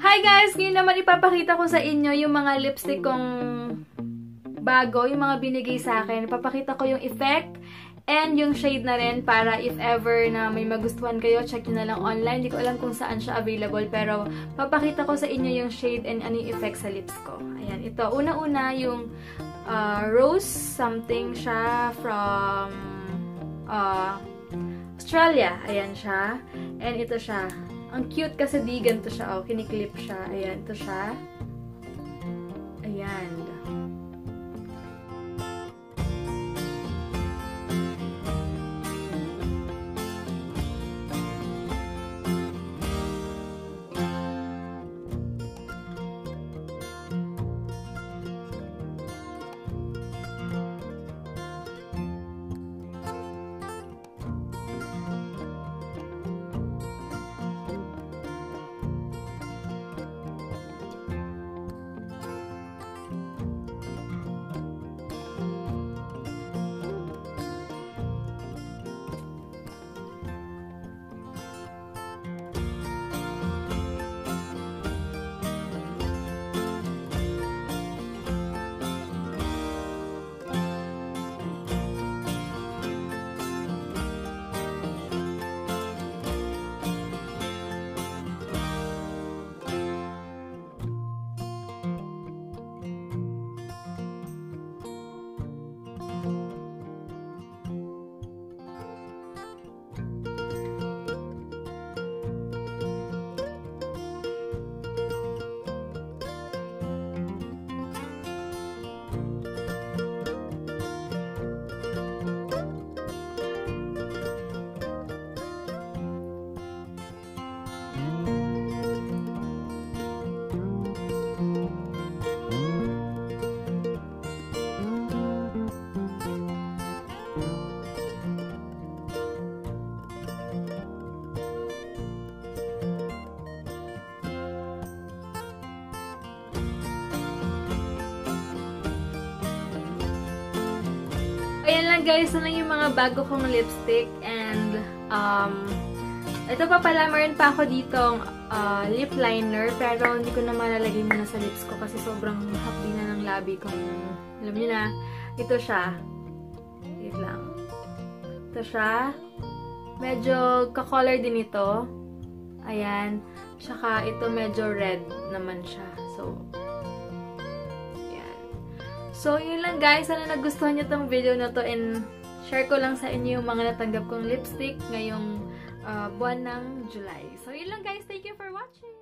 Hi guys! Ngayon naman ipapakita ko sa inyo yung mga lipstick kong bago, yung mga binigay sa akin. Ipapakita ko yung effect and yung shade na rin para if ever na may magustuhan kayo, check nyo na lang online. Hindi ko alam kung saan siya available pero papakita ko sa inyo yung shade and ano yung effect sa lips ko. Ayan, ito. Una-una yung Rose something siya from Australia. Ayan siya. And ito siya. Ang cute kasi di ganito siya. Oh, kiniklip siya. Ayan, ito siya. Ayan. Ayan lang guys, na lang yung mga bago kong lipstick and ito pa pala, meron pa ako ditong lip liner pero hindi ko na malalagay muna sa lips ko kasi sobrang hapdi na ng labi ko. Alam niyo na, ito siya. Wait lang. Ito siya. Medyo ka-color din ito. Ayan. Tsaka ito medyo red naman siya. So, yun lang guys. Sana nagustuhan nyo tong video na to and share ko lang sa inyo yung mga natanggap kong lipstick ngayong buwan ng July. So, yun lang guys. Thank you for watching!